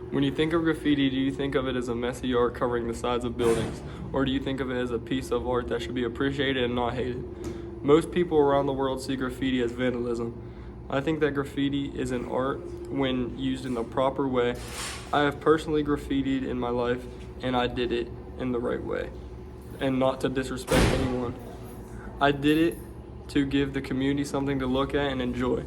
When you think of graffiti, do you think of it as a messy art covering the sides of buildings? Or do you think of it as a piece of art that should be appreciated and not hated? Most people around the world see graffiti as vandalism. I think that graffiti is an art when used in the proper way. I have personally graffitied in my life, and I did it in the right way, and not to disrespect anyone. I did it to give the community something to look at and enjoy.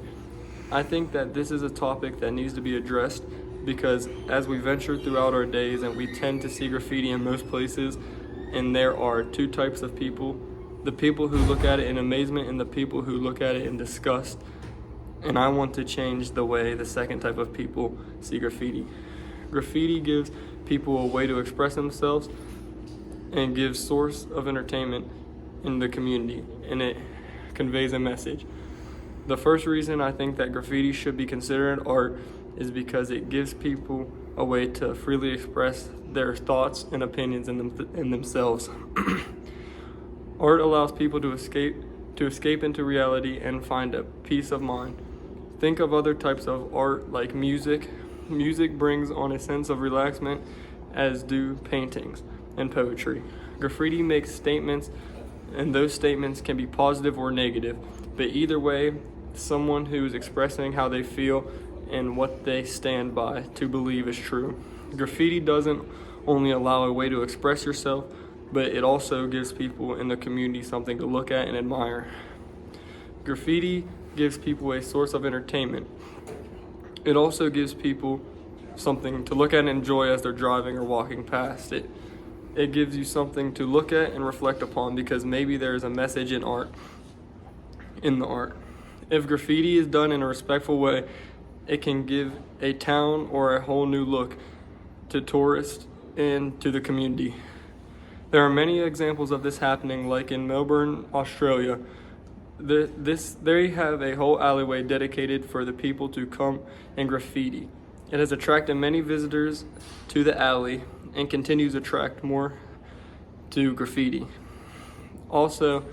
I think that this is a topic that needs to be addressed because as we venture throughout our days and we tend to see graffiti in most places, and there are two types of people, the people who look at it in amazement and the people who look at it in disgust. And I want to change the way the second type of people see graffiti. Graffiti gives people a way to express themselves and gives source of entertainment in the community, and it conveys a message. The first reason I think that graffiti should be considered art is because it gives people a way to freely express their thoughts and opinions in themselves. Art allows people to escape into reality and find a peace of mind. Think of other types of art like music. Music brings on a sense of relaxation, as do paintings and poetry. Graffiti makes statements, and those statements can be positive or negative, but either way, someone who is expressing how they feel and what they stand by to believe is true. Graffiti doesn't only allow a way to express yourself, but it also gives people in the community something to look at and admire. Graffiti gives people a source of entertainment. It also gives people something to look at and enjoy as they're driving or walking past it. It gives you something to look at and reflect upon because maybe there's a message in the art. If graffiti is done in a respectful way, it can give a town or a whole new look to tourists and to the community. There are many examples of this happening, like in Melbourne, Australia. They have a whole alleyway dedicated for the people to come and graffiti. It has attracted many visitors to the alley and continues to attract more to graffiti. Also,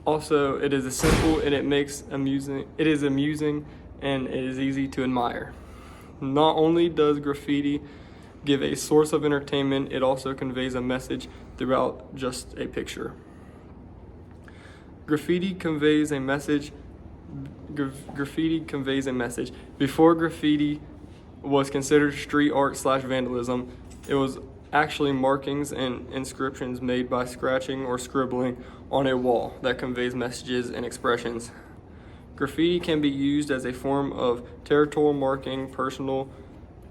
it is simple and it is amusing and it is easy to admire. Not only does graffiti give a source of entertainment, it also conveys a message throughout just a picture. Graffiti conveys a message. Before graffiti was considered street art / vandalism, it was actually markings and inscriptions made by scratching or scribbling on a wall that conveys messages and expressions. Graffiti can be used as a form of territorial marking, personal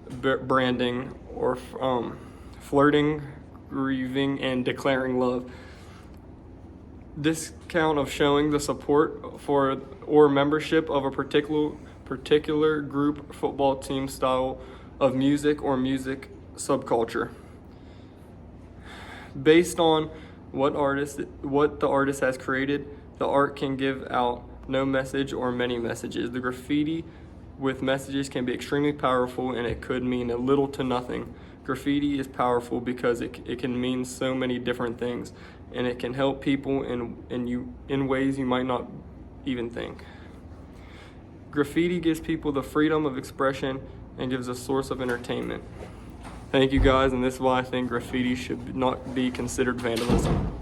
branding, or flirting, grieving, and declaring love. This count of showing the support for or membership of a particular group, football team, style of music, or music subculture. Based on what the artist has created, the art can give out no message or many messages. The graffiti with messages can be extremely powerful, and it could mean a little to nothing. Graffiti is powerful because it can mean so many different things, and it can help people in ways you might not even think. Graffiti gives people the freedom of expression and gives a source of entertainment. Thank you guys, and this is why I think graffiti should not be considered vandalism.